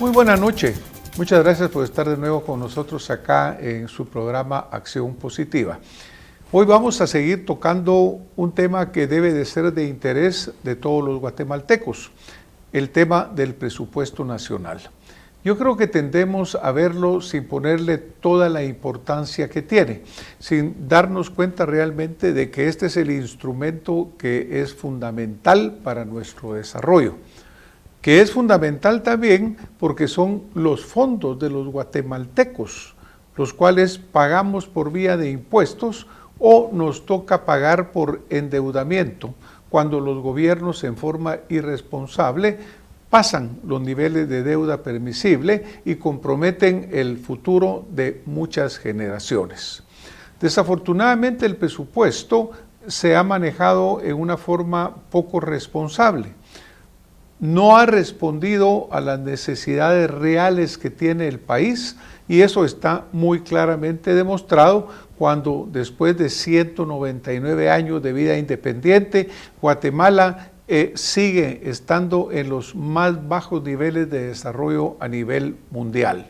Muy buena noche. Muchas gracias por estar de nuevo con nosotros acá en su programa Acción Positiva. Hoy vamos a seguir tocando un tema que debe de ser de interés de todos los guatemaltecos, el tema del presupuesto nacional. Yo creo que tendemos a verlo sin ponerle toda la importancia que tiene, sin darnos cuenta realmente de que este es el instrumento que es fundamental para nuestro desarrollo, que es fundamental también porque son los fondos de los guatemaltecos, los cuales pagamos por vía de impuestos o nos toca pagar por endeudamiento, cuando los gobiernos en forma irresponsable pasan los niveles de deuda permisible y comprometen el futuro de muchas generaciones. Desafortunadamente el presupuesto se ha manejado en una forma poco responsable. No ha respondido a las necesidades reales que tiene el país y eso está muy claramente demostrado cuando después de 199 años de vida independiente, Guatemala sigue estando en los más bajos niveles de desarrollo a nivel mundial.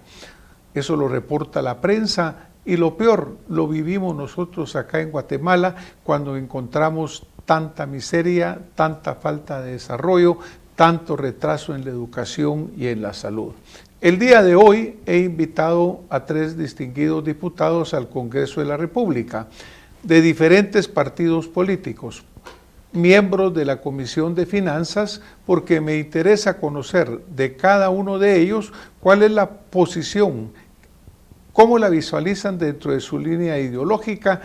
Eso lo reporta la prensa y lo peor lo vivimos nosotros acá en Guatemala cuando encontramos tanta miseria, tanta falta de desarrollo, tanto retraso en la educación y en la salud. El día de hoy he invitado a 3 distinguidos diputados al Congreso de la República, de diferentes partidos políticos, miembros de la Comisión de Finanzas, porque me interesa conocer de cada uno de ellos cuál es la posición, cómo la visualizan dentro de su línea ideológica,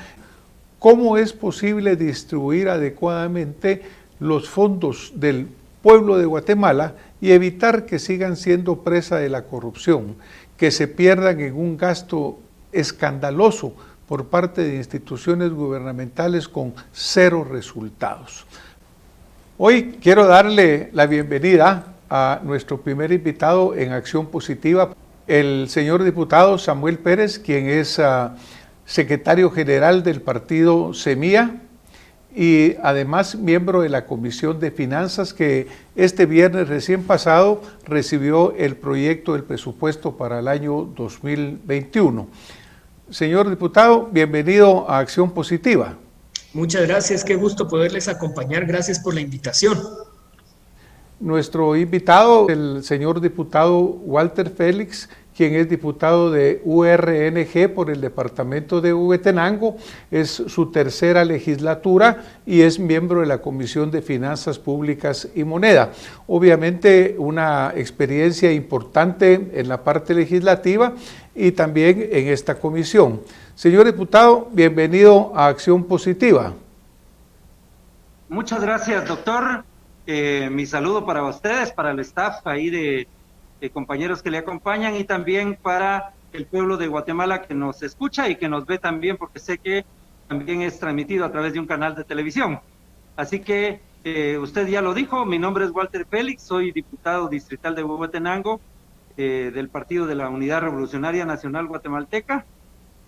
cómo es posible distribuir adecuadamente los fondos del pueblo de Guatemala y evitar que sigan siendo presa de la corrupción, que se pierdan en un gasto escandaloso por parte de instituciones gubernamentales con 0 resultados. Hoy quiero darle la bienvenida a nuestro primer invitado en Acción Positiva, el señor diputado Samuel Pérez, quien es secretario general del partido Semilla y además miembro de la Comisión de Finanzas, que este viernes recién pasado recibió el proyecto del presupuesto para el año 2021. Señor diputado, bienvenido a Acción Positiva. Muchas gracias, qué gusto poderles acompañar, gracias por la invitación. Nuestro invitado, el señor diputado Walter Félix, quien es diputado de URNG por el departamento de Huehuetenango, es su tercera legislatura y es miembro de la Comisión de Finanzas Públicas y Moneda. Obviamente una experiencia importante en la parte legislativa y también en esta comisión. Señor diputado, bienvenido a Acción Positiva. Muchas gracias, doctor. Mi saludo para ustedes, para el staff ahí de compañeros que le acompañan y también para el pueblo de Guatemala que nos escucha y que nos ve también, porque sé que también es transmitido a través de un canal de televisión. Así que usted ya lo dijo, mi nombre es Walter Félix, soy diputado distrital de Huehuetenango, del Partido de la Unidad Revolucionaria Nacional Guatemalteca.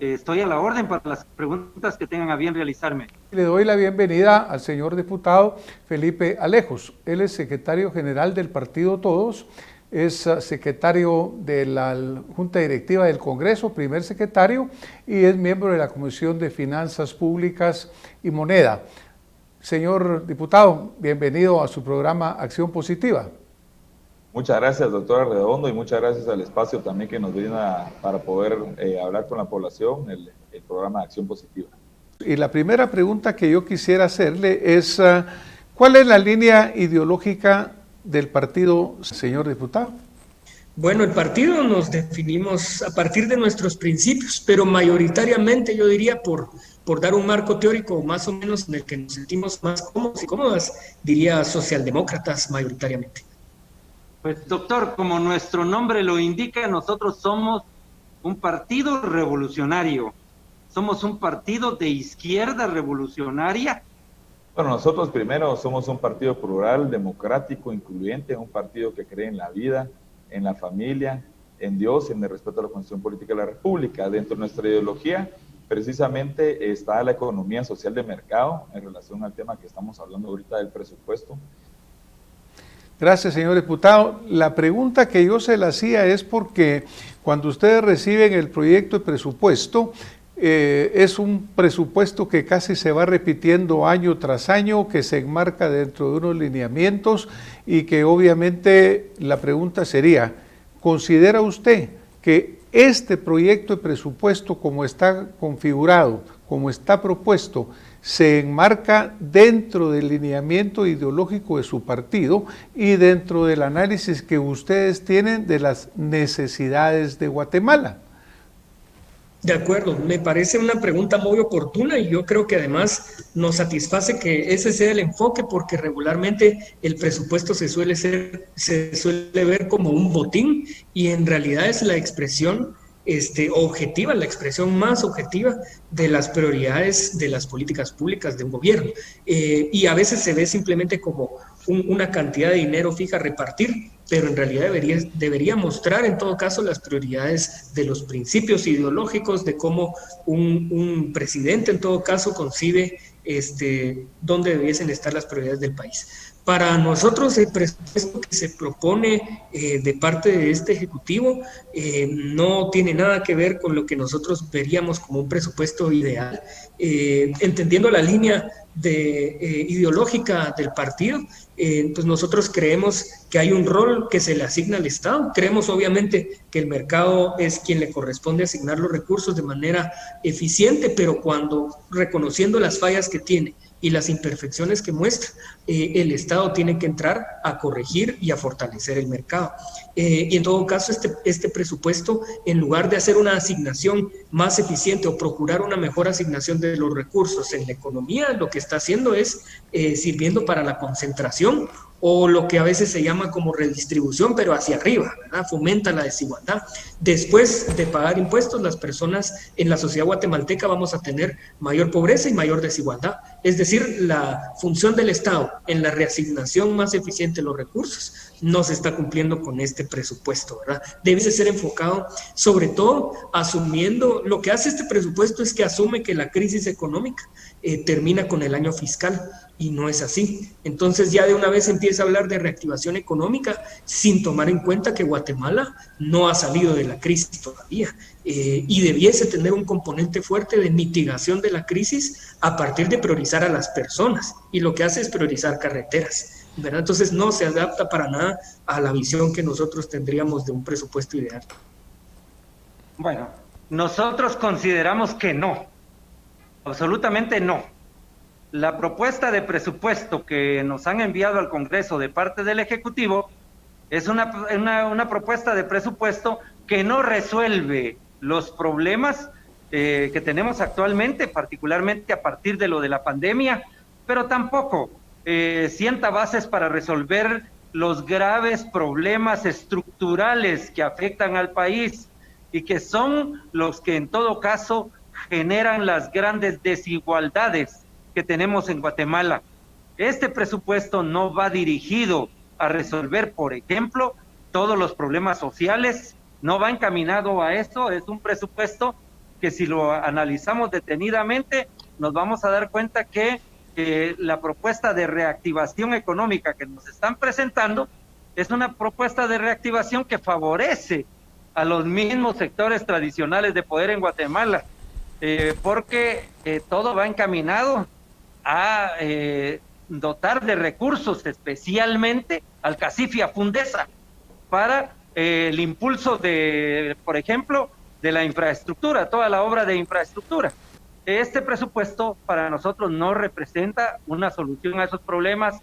Estoy a la orden para las preguntas que tengan a bien realizarme. Le doy la bienvenida al señor diputado Felipe Alejos. Él es secretario general del Partido Todos, es secretario de la Junta Directiva del Congreso, primer secretario, y es miembro de la Comisión de Finanzas Públicas y Moneda. Señor diputado, bienvenido a su programa Acción Positiva. Muchas gracias, doctora Redondo, y muchas gracias al espacio también que nos brinda para poder hablar con la población, el programa Acción Positiva. Y la primera pregunta que yo quisiera hacerle es, ¿cuál es la línea ideológica del partido, señor diputado? Bueno, el partido nos definimos a partir de nuestros principios, pero mayoritariamente yo diría por dar un marco teórico más o menos en el que nos sentimos más cómodos y cómodas, diría socialdemócratas mayoritariamente. Pues doctor, como nuestro nombre lo indica, nosotros somos un partido revolucionario, somos un partido de izquierda revolucionaria. Bueno, nosotros primero somos un partido plural, democrático, incluyente, un partido que cree en la vida, en la familia, en Dios, en el respeto a la Constitución Política de la República. Dentro de nuestra ideología, precisamente está la economía social de mercado en relación al tema que estamos hablando ahorita del presupuesto. Gracias, señor diputado. La pregunta que yo se la hacía es porque cuando ustedes reciben el proyecto de presupuesto, es un presupuesto que casi se va repitiendo año tras año, que se enmarca dentro de unos lineamientos y que obviamente la pregunta sería, ¿considera usted que este proyecto de presupuesto como está configurado, como está propuesto, se enmarca dentro del lineamiento ideológico de su partido y dentro del análisis que ustedes tienen de las necesidades de Guatemala? De acuerdo, me parece una pregunta muy oportuna y yo creo que además nos satisface que ese sea el enfoque, porque regularmente el presupuesto se suele ver como un botín y en realidad es la expresión objetiva, la expresión más objetiva de las prioridades de las políticas públicas de un gobierno. Y a veces se ve simplemente como una cantidad de dinero fija a repartir, pero en realidad debería mostrar en todo caso las prioridades de los principios ideológicos, de cómo un presidente en todo caso concibe dónde debiesen estar las prioridades del país. Para nosotros el presupuesto que se propone de parte de este Ejecutivo no tiene nada que ver con lo que nosotros veríamos como un presupuesto ideal, entendiendo la línea ideológica del partido. Pues nosotros creemos que hay un rol que se le asigna al Estado. Creemos obviamente que el mercado es quien le corresponde asignar los recursos de manera eficiente, pero cuando reconociendo las fallas que tiene y las imperfecciones que muestra, el Estado tiene que entrar a corregir y a fortalecer el mercado. Y en todo caso, este presupuesto, en lugar de hacer una asignación más eficiente o procurar una mejor asignación de los recursos en la economía, lo que está haciendo es sirviendo para la concentración o lo que a veces se llama como redistribución, pero hacia arriba, ¿verdad? Fomenta la desigualdad. Después de pagar impuestos, las personas en la sociedad guatemalteca vamos a tener mayor pobreza y mayor desigualdad. Es decir, la función del Estado en la reasignación más eficiente de los recursos no se está cumpliendo con este presupuesto, ¿verdad? Debe ser enfocado sobre todo asumiendo, lo que hace este presupuesto es que asume que la crisis económica termina con el año fiscal, y no es así. Entonces ya de una vez empieza a hablar de reactivación económica sin tomar en cuenta que Guatemala no ha salido de la crisis todavía y debiese tener un componente fuerte de mitigación de la crisis a partir de priorizar a las personas, y lo que hace es priorizar carreteras, ¿verdad? Entonces no se adapta para nada a la visión que nosotros tendríamos de un presupuesto ideal. Bueno, nosotros consideramos que no, absolutamente no. La propuesta de presupuesto que nos han enviado al Congreso de parte del Ejecutivo es una propuesta de presupuesto que no resuelve los problemas que tenemos actualmente, particularmente a partir de lo de la pandemia, pero tampoco sienta bases para resolver los graves problemas estructurales que afectan al país y que son los que en todo caso generan las grandes desigualdades que tenemos en Guatemala. Este presupuesto no va dirigido a resolver, por ejemplo, todos los problemas sociales, no va encaminado a eso. Es un presupuesto que, si lo analizamos detenidamente, nos vamos a dar cuenta que la propuesta de reactivación económica que nos están presentando es una propuesta de reactivación que favorece a los mismos sectores tradicionales de poder en Guatemala, porque todo va encaminado a dotar de recursos especialmente al CACIF y a Fundesa para el impulso de, por ejemplo, de la infraestructura, toda la obra de infraestructura. Este presupuesto para nosotros no representa una solución a esos problemas.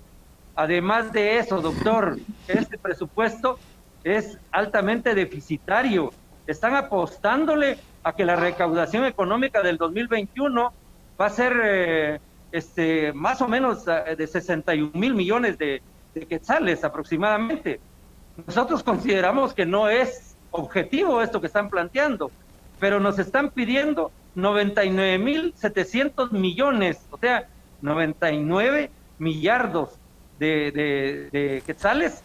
Además de eso, doctor, este presupuesto es altamente deficitario. Están apostándole a que la recaudación económica del 2021 va a ser más o menos de 61,000 millones de quetzales aproximadamente. Nosotros consideramos que no es objetivo esto que están planteando, pero nos están pidiendo 99,700 millones, o sea, 99 millardos de quetzales,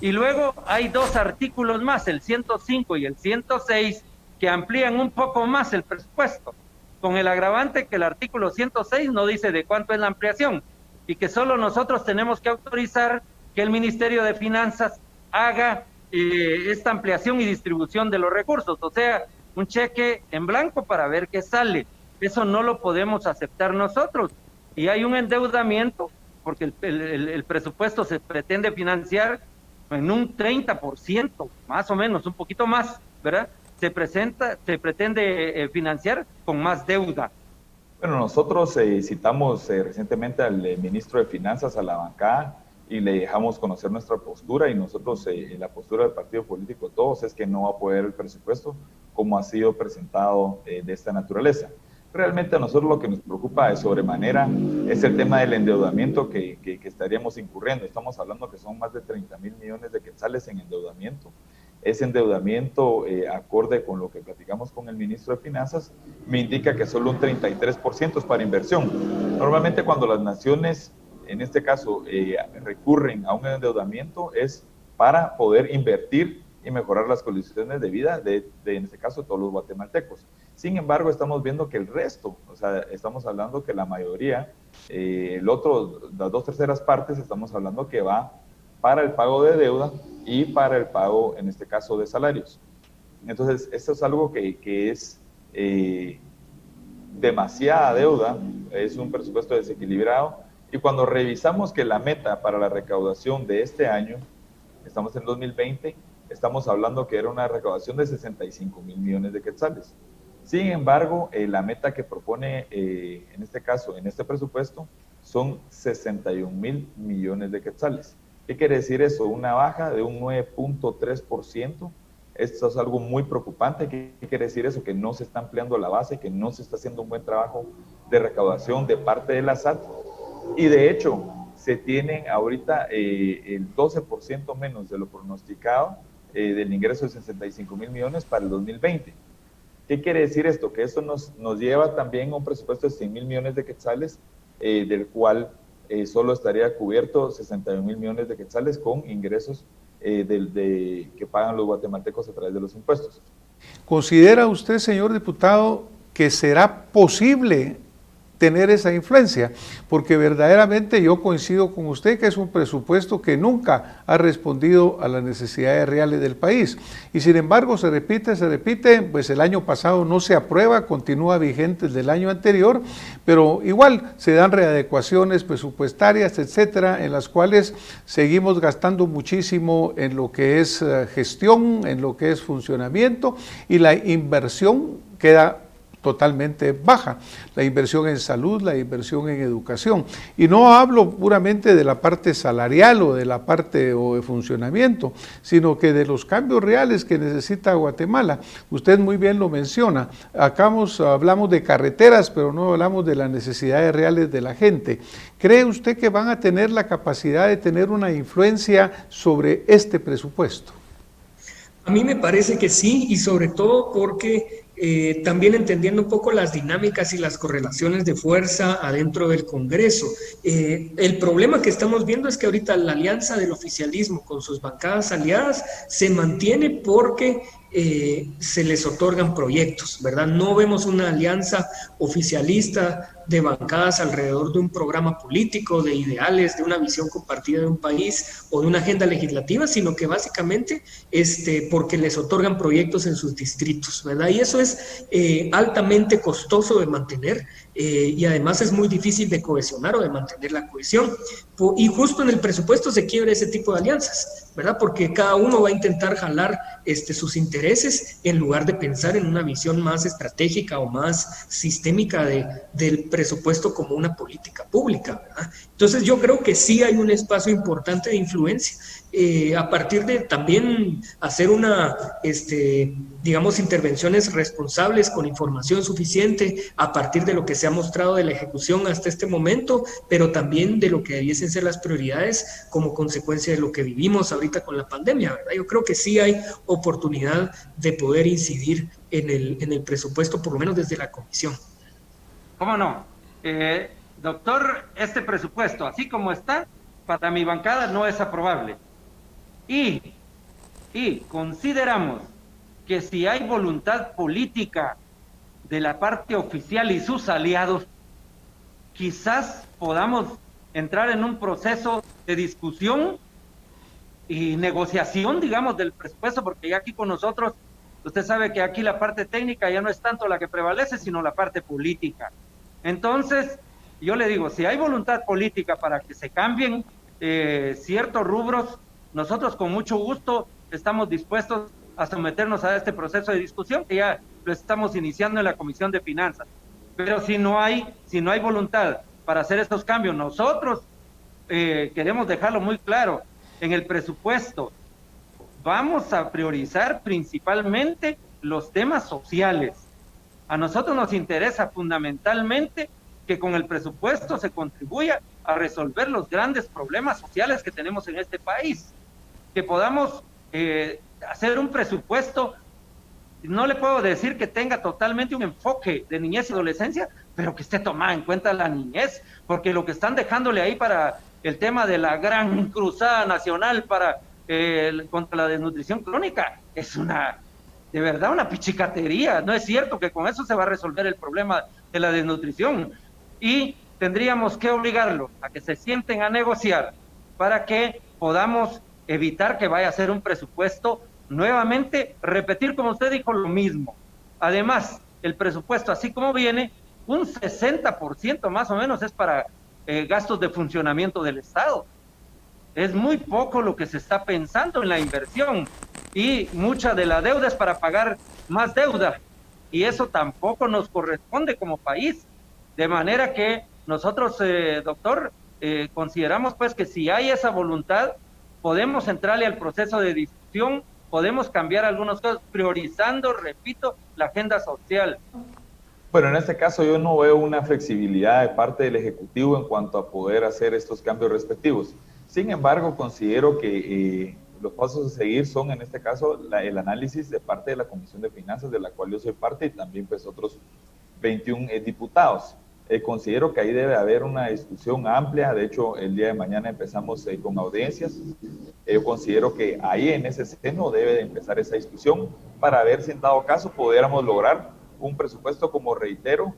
y luego hay dos artículos más, el 105 y el 106, que amplían un poco más el presupuesto, con el agravante que el artículo 106 no dice de cuánto es la ampliación, y que solo nosotros tenemos que autorizar que el Ministerio de Finanzas haga esta ampliación y distribución de los recursos, o sea, un cheque en blanco para ver qué sale. Eso no lo podemos aceptar nosotros. Y hay un endeudamiento, porque el presupuesto se pretende financiar en un 30%, más o menos, un poquito más, ¿verdad? Se pretende financiar con más deuda. Bueno, nosotros citamos recientemente al ministro de Finanzas a la bancada y le dejamos conocer nuestra postura, y nosotros, la postura del partido político de todos es que no va a apoyar el presupuesto como ha sido presentado de esta naturaleza. Realmente a nosotros lo que nos preocupa de sobremanera es el tema del endeudamiento que estaríamos incurriendo. Estamos hablando que son más de 30,000 millones de quetzales en endeudamiento. Ese endeudamiento, acorde con lo que platicamos con el ministro de Finanzas, me indica que solo un 33% es para inversión. Normalmente cuando las naciones, en este caso, recurren a un endeudamiento es para poder invertir y mejorar las condiciones de vida en este caso, todos los guatemaltecos. Sin embargo, estamos viendo que el resto, o sea, estamos hablando que la mayoría, las 2/3 partes, estamos hablando que va para el pago de deuda y para el pago, en este caso, de salarios. Entonces, esto es algo que es demasiada deuda, es un presupuesto desequilibrado, y cuando revisamos que la meta para la recaudación de este año, estamos en 2020, estamos hablando que era una recaudación de 65,000 millones de quetzales. Sin embargo, la meta que propone, en este caso, en este presupuesto, son 61,000 millones de quetzales. ¿Qué quiere decir eso? Una baja de un 9.3%. Esto es algo muy preocupante. ¿Qué quiere decir eso? Que no se está ampliando la base, que no se está haciendo un buen trabajo de recaudación de parte de la SAT. Y de hecho, se tienen ahorita el 12% menos de lo pronosticado del ingreso de 65,000 millones para el 2020. ¿Qué quiere decir esto? Que eso nos lleva también a un presupuesto de 100,000 millones de quetzales, del cual solo estaría cubierto 61,000 millones de quetzales con ingresos que pagan los guatemaltecos a través de los impuestos. ¿Considera usted, señor diputado, que será posible tener esa influencia? Porque verdaderamente yo coincido con usted que es un presupuesto que nunca ha respondido a las necesidades reales del país, y sin embargo se repite, pues el año pasado no se aprueba, continúa vigente el del año anterior, pero igual se dan readecuaciones presupuestarias, etcétera, en las cuales seguimos gastando muchísimo en lo que es gestión, en lo que es funcionamiento, y la inversión queda totalmente baja, la inversión en salud, la inversión en educación. Y no hablo puramente de la parte salarial o de la parte de funcionamiento, sino que de los cambios reales que necesita Guatemala. Usted muy bien lo menciona, acá hablamos de carreteras, pero no hablamos de las necesidades reales de la gente. ¿Cree usted que van a tener la capacidad de tener una influencia sobre este presupuesto? A mí me parece que sí, y sobre todo porque también entendiendo un poco las dinámicas y las correlaciones de fuerza adentro del Congreso. El problema que estamos viendo es que ahorita la alianza del oficialismo con sus bancadas aliadas se mantiene porque se les otorgan proyectos, ¿verdad? No vemos una alianza oficialista de bancadas alrededor de un programa político, de ideales, de una visión compartida de un país o de una agenda legislativa, sino que básicamente porque les otorgan proyectos en sus distritos, ¿verdad? Y eso es altamente costoso de mantener y además es muy difícil de cohesionar o de mantener la cohesión. Y justo en el presupuesto se quiebra ese tipo de alianzas, ¿verdad? Porque cada uno va a intentar jalar sus intereses en lugar de pensar en una visión más estratégica o más sistémica del presupuesto como una política pública, ¿verdad? Entonces yo creo que sí hay un espacio importante de influencia a partir de también hacer digamos, intervenciones responsables con información suficiente a partir de lo que se ha mostrado de la ejecución hasta este momento, pero también de lo que debiesen ser las prioridades como consecuencia de lo que vivimos ahorita con la pandemia, ¿verdad? Yo creo que sí hay oportunidad de poder incidir en el presupuesto, por lo menos desde la comisión. ¿Cómo no? Doctor, este presupuesto, así como está, para mi bancada no es aprobable. Y consideramos que si hay voluntad política de la parte oficial y sus aliados, quizás podamos entrar en un proceso de discusión y negociación, digamos, del presupuesto, porque ya aquí con nosotros, usted sabe que aquí la parte técnica ya no es tanto la que prevalece, sino la parte política. Entonces, yo le digo, si hay voluntad política para que se cambien ciertos rubros, nosotros con mucho gusto estamos dispuestos a someternos a este proceso de discusión que ya lo estamos iniciando en la Comisión de Finanzas. Pero si no hay voluntad para hacer estos cambios, nosotros queremos dejarlo muy claro, en el presupuesto vamos a priorizar principalmente los temas sociales. A nosotros nos interesa fundamentalmente que con el presupuesto se contribuya a resolver los grandes problemas sociales que tenemos en este país, que podamos hacer un presupuesto. No le puedo decir que tenga totalmente un enfoque de niñez y adolescencia, pero que esté tomada en cuenta la niñez, porque lo que están dejándole ahí para el tema de la gran cruzada nacional contra la desnutrición crónica es de verdad una pichicatería. No es cierto que con eso se va a resolver el problema de la desnutrición, y tendríamos que obligarlos a que se sienten a negociar para que podamos evitar que vaya a ser un presupuesto nuevamente, repetir como usted dijo lo mismo. Además, el presupuesto así como viene, un 60% más o menos es para gastos de funcionamiento del Estado. Es muy poco lo que se está pensando en la inversión, y mucha de la deuda es para pagar más deuda, y eso tampoco nos corresponde como país. De manera que nosotros, doctor, consideramos pues que si hay esa voluntad, podemos entrarle al proceso de discusión, podemos cambiar algunas cosas, priorizando, repito, la agenda social. Bueno, en este caso yo no veo una flexibilidad de parte del Ejecutivo en cuanto a poder hacer estos cambios respectivos. Sin embargo, considero que los pasos a seguir son, en este caso, el análisis de parte de la Comisión de Finanzas, de la cual yo soy parte, y también pues otros 21 diputados. Considero que ahí debe haber una discusión amplia. De hecho, el día de mañana empezamos con audiencias. Yo considero que ahí en ese seno debe de empezar esa discusión para ver si en dado caso pudiéramos lograr un presupuesto, como reitero,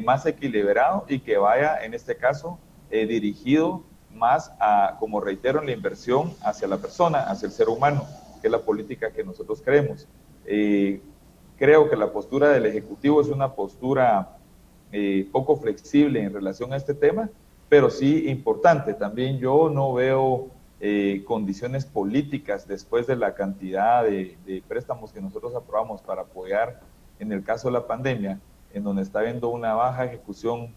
más equilibrado, y que vaya en este caso dirigido más a, como reitero, en la inversión hacia la persona, hacia el ser humano, que es la política que nosotros creemos. Creo que la postura del Ejecutivo es una postura poco flexible en relación a este tema, pero sí importante. También yo no veo condiciones políticas después de la cantidad de préstamos que nosotros aprobamos para apoyar en el caso de la pandemia, en donde está habiendo una baja ejecución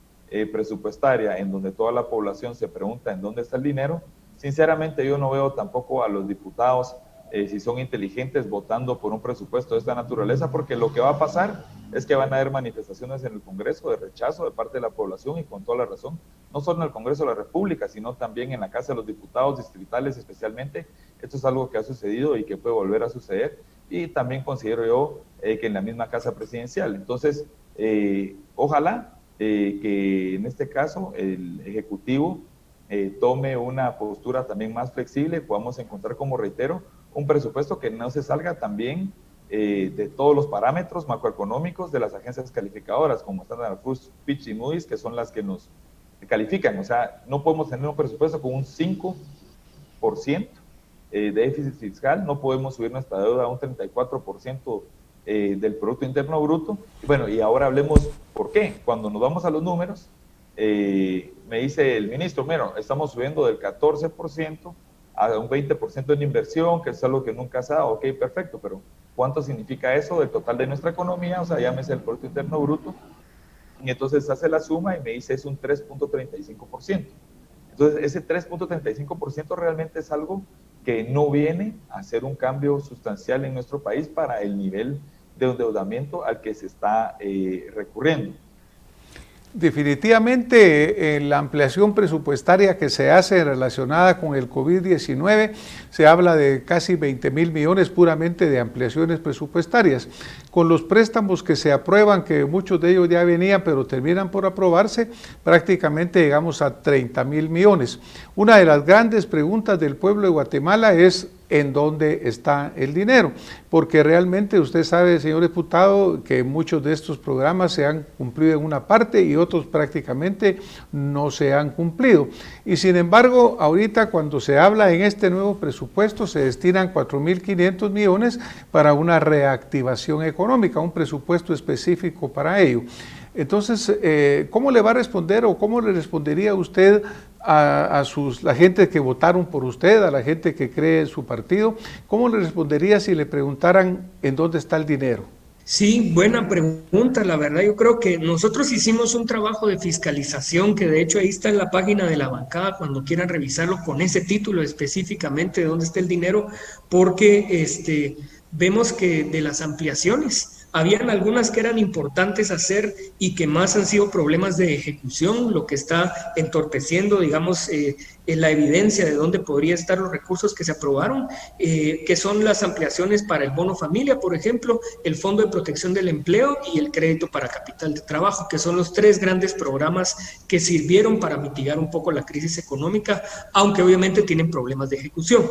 presupuestaria, en donde toda la población se pregunta en dónde está el dinero. Sinceramente yo no veo tampoco a los diputados, si son inteligentes, votando por un presupuesto de esta naturaleza, porque lo que va a pasar es que van a haber manifestaciones en el Congreso de rechazo de parte de la población, y con toda la razón, no solo en el Congreso de la República, sino también en la Casa de los Diputados distritales especialmente. Esto es algo que ha sucedido y que puede volver a suceder, y también considero yo que en la misma Casa Presidencial. Entonces, ojalá que en este caso el Ejecutivo tome una postura también más flexible, podamos encontrar, como reitero, un presupuesto que no se salga también de todos los parámetros macroeconómicos de las agencias calificadoras, como Standard & Poor's, Fitch y Moody's, que son las que nos califican. O sea, no podemos tener un presupuesto con un 5% de déficit fiscal, no podemos subir nuestra deuda a un 34% del Producto Interno Bruto. Bueno, y ahora hablemos por qué. Cuando nos vamos a los números, me dice el ministro, bueno, estamos subiendo del 14% a un 20% en inversión, que es algo que nunca se ha dado. Ok, perfecto, pero ¿cuánto significa eso del total de nuestra economía? O sea, llámese el Producto Interno Bruto. Y entonces hace la suma y me dice es un 3.35%. Entonces, ese 3.35% realmente es algo que no viene a hacer un cambio sustancial en nuestro país para el nivel de endeudamiento al que se está recurriendo. Definitivamente, en la ampliación presupuestaria que se hace relacionada con el COVID-19, se habla de casi 20.000 millones puramente de ampliaciones presupuestarias. Con los préstamos que se aprueban, que muchos de ellos ya venían, pero terminan por aprobarse, prácticamente llegamos a 30.000 millones. Una de las grandes preguntas del pueblo de Guatemala es en dónde está el dinero, porque realmente usted sabe, señor diputado, que muchos de estos programas se han cumplido en una parte y otros prácticamente no se han cumplido. Y sin embargo, ahorita cuando se habla en este nuevo presupuesto, se destinan 4.500 millones para una reactivación económica, un presupuesto específico para ello. Entonces, ¿cómo le va a responder o cómo le respondería usted a la gente que votaron por usted, a la gente que cree en su partido? ¿Cómo le respondería si le preguntaran en dónde está el dinero? Sí, buena pregunta, la verdad. Yo creo que nosotros hicimos un trabajo de fiscalización que de hecho ahí está en la página de la bancada cuando quieran revisarlo con ese título específicamente de dónde está el dinero, porque vemos que de las ampliaciones habían algunas que eran importantes hacer y que más han sido problemas de ejecución, lo que está entorpeciendo, digamos, la evidencia de dónde podría estar los recursos que se aprobaron, que son las ampliaciones para el bono familia, por ejemplo, el Fondo de Protección del Empleo y el Crédito para Capital de Trabajo, que son los tres grandes programas que sirvieron para mitigar un poco la crisis económica, aunque obviamente tienen problemas de ejecución.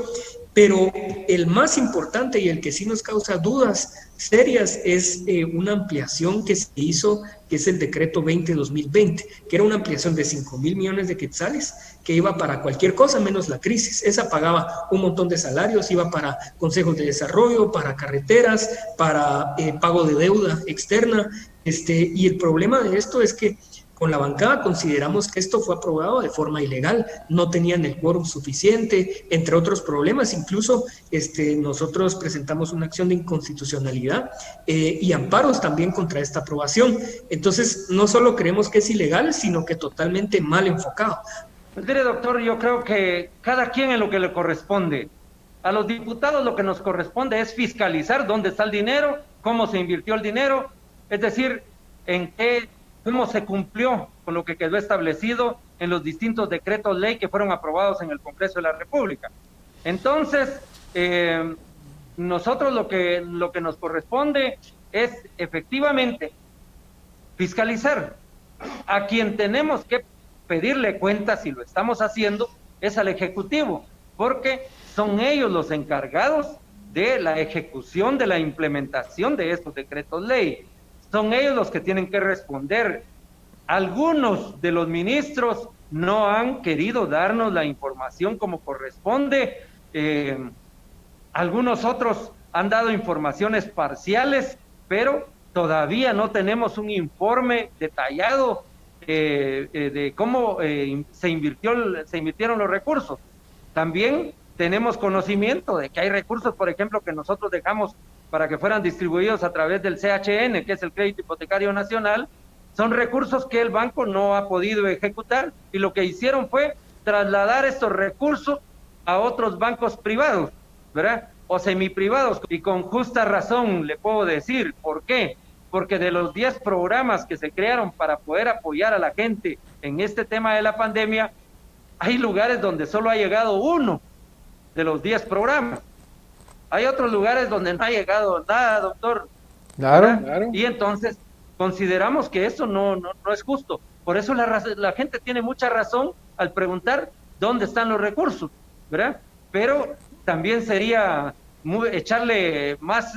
Pero el más importante y el que sí nos causa dudas serias es una ampliación que se hizo, que es el decreto 20-2020, que era una ampliación de 5.000 millones de quetzales, que iba para cualquier cosa menos la crisis. Esa pagaba un montón de salarios, iba para consejos de desarrollo, para carreteras, para pago de deuda externa. Y el problema de esto es que con la bancada consideramos que esto fue aprobado de forma ilegal, no tenían el quórum suficiente, entre otros problemas. Incluso nosotros presentamos una acción de inconstitucionalidad y amparos también contra esta aprobación. Entonces, no solo creemos que es ilegal, sino que totalmente mal enfocado. Pues mire, doctor, yo creo que cada quien en lo que le corresponde. A los diputados lo que nos corresponde es fiscalizar dónde está el dinero, cómo se invirtió el dinero, es decir, cómo se cumplió con lo que quedó establecido en los distintos decretos ley que fueron aprobados en el Congreso de la República. Entonces, nosotros lo que nos corresponde es efectivamente fiscalizar. A quien tenemos que pedirle cuentas, si lo estamos haciendo, es al Ejecutivo, porque son ellos los encargados de la ejecución, de la implementación de estos decretos ley. Son ellos los que tienen que responder. Algunos de los ministros no han querido darnos la información como corresponde. Algunos otros han dado informaciones parciales, pero todavía no tenemos un informe detallado de cómo se invirtieron los recursos. También tenemos conocimiento de que hay recursos, por ejemplo, que nosotros dejamos para que fueran distribuidos a través del CHN, que es el Crédito Hipotecario Nacional. Son recursos que el banco no ha podido ejecutar y lo que hicieron fue trasladar estos recursos a otros bancos privados, ¿verdad? O semiprivados, y con justa razón le puedo decir, ¿por qué? Porque de los 10 programas que se crearon para poder apoyar a la gente en este tema de la pandemia, hay lugares donde solo ha llegado uno de los 10 programas. Hay otros lugares donde no ha llegado nada, doctor. Claro, claro. Y entonces consideramos que eso no es justo. Por eso la gente tiene mucha razón al preguntar dónde están los recursos, ¿verdad? Pero también sería echarle más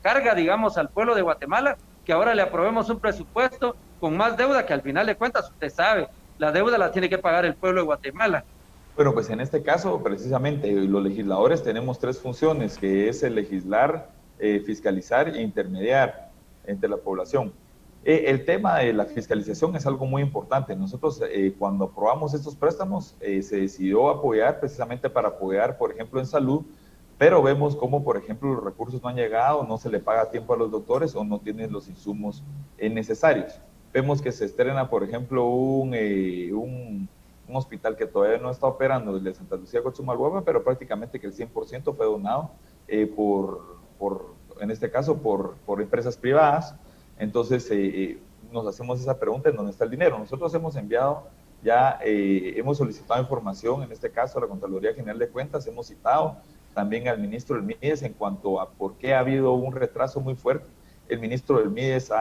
carga, digamos, al pueblo de Guatemala, que ahora le aprobemos un presupuesto con más deuda, que al final de cuentas, usted sabe, la deuda la tiene que pagar el pueblo de Guatemala. Bueno, pues en este caso, precisamente, los legisladores tenemos 3 funciones, que es el legislar, fiscalizar e intermediar entre la población. El tema de la fiscalización es algo muy importante. Nosotros, cuando aprobamos estos préstamos, se decidió apoyar precisamente para apoyar, por ejemplo, en salud, pero vemos cómo, por ejemplo, los recursos no han llegado, no se le paga a tiempo a los doctores o no tienen los insumos necesarios. Vemos que se estrena, por ejemplo, un hospital que todavía no está operando, el de Santa Lucía Cochumalhuapa, pero prácticamente que el 100% fue donado en este caso, por empresas privadas. Entonces, nos hacemos esa pregunta, ¿en dónde está el dinero? Nosotros hemos enviado ya, hemos solicitado información, en este caso a la Contraloría General de Cuentas, hemos citado también al ministro del MIDES en cuanto a por qué ha habido un retraso muy fuerte. El ministro del MIDES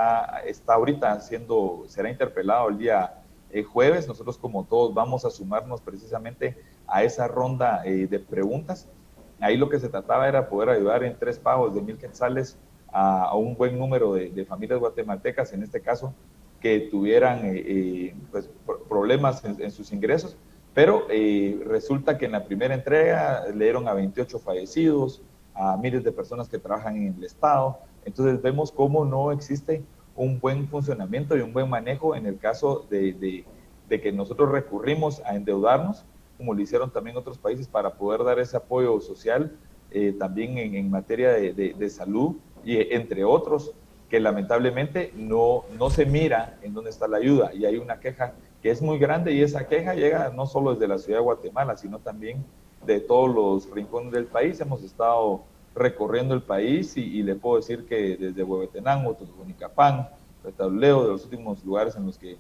está ahorita será interpelado el día jueves. Nosotros, como todos, vamos a sumarnos precisamente a esa ronda de preguntas. Ahí lo que se trataba era poder ayudar en 3 pagos de 1,000 quetzales a un buen número de familias guatemaltecas, en este caso, que tuvieran pues, problemas en sus ingresos, pero resulta que en la primera entrega le dieron a 28 fallecidos, a miles de personas que trabajan en el Estado. Entonces vemos cómo no existe un buen funcionamiento y un buen manejo en el caso de que nosotros recurrimos a endeudarnos, como lo hicieron también otros países, para poder dar ese apoyo social, también en materia de salud, y entre otros, que lamentablemente no se mira en dónde está la ayuda, y hay una queja que es muy grande, y esa queja llega no solo desde la ciudad de Guatemala, sino también de todos los rincones del país. Hemos estado recorriendo el país y le puedo decir que desde Huehuetenango, Totonicapán, Retaluleo, de los últimos lugares en los que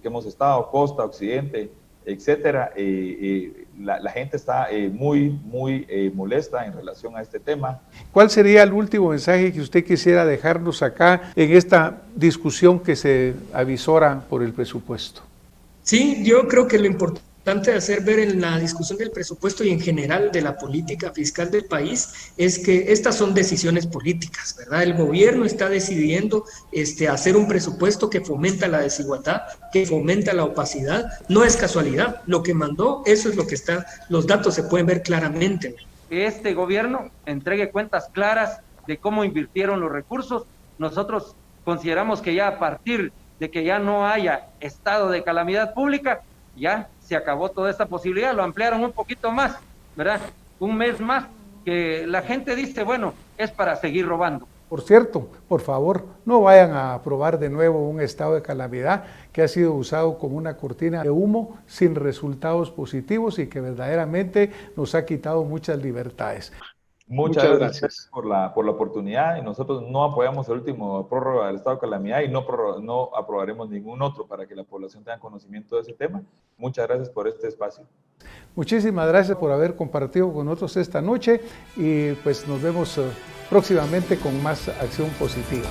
hemos estado, costa, occidente, etcétera, la gente está muy molesta en relación a este tema. ¿Cuál sería el último mensaje que usted quisiera dejarnos acá en esta discusión que se avisora por el presupuesto? Sí, yo creo que lo importante de hacer ver en la discusión del presupuesto y en general de la política fiscal del país es que estas son decisiones políticas, ¿verdad? El gobierno está decidiendo hacer un presupuesto que fomenta la desigualdad, que fomenta la opacidad. No es casualidad, lo que mandó, eso es lo que está, los datos se pueden ver claramente. Que este gobierno entregue cuentas claras de cómo invirtieron los recursos. Nosotros consideramos que ya a partir de que ya no haya estado de calamidad pública, ya se acabó toda esta posibilidad, lo ampliaron un poquito más, ¿verdad? Un mes más, que la gente dice, bueno, es para seguir robando. Por cierto, por favor, no vayan a aprobar de nuevo un estado de calamidad que ha sido usado como una cortina de humo sin resultados positivos y que verdaderamente nos ha quitado muchas libertades. Muchas gracias por la oportunidad, y nosotros no apoyamos el último prórroga del estado de calamidad y no aprobaremos ningún otro para que la población tenga conocimiento de ese tema. Muchas gracias por este espacio. Muchísimas gracias por haber compartido con nosotros esta noche, y pues nos vemos próximamente con más Acción Positiva.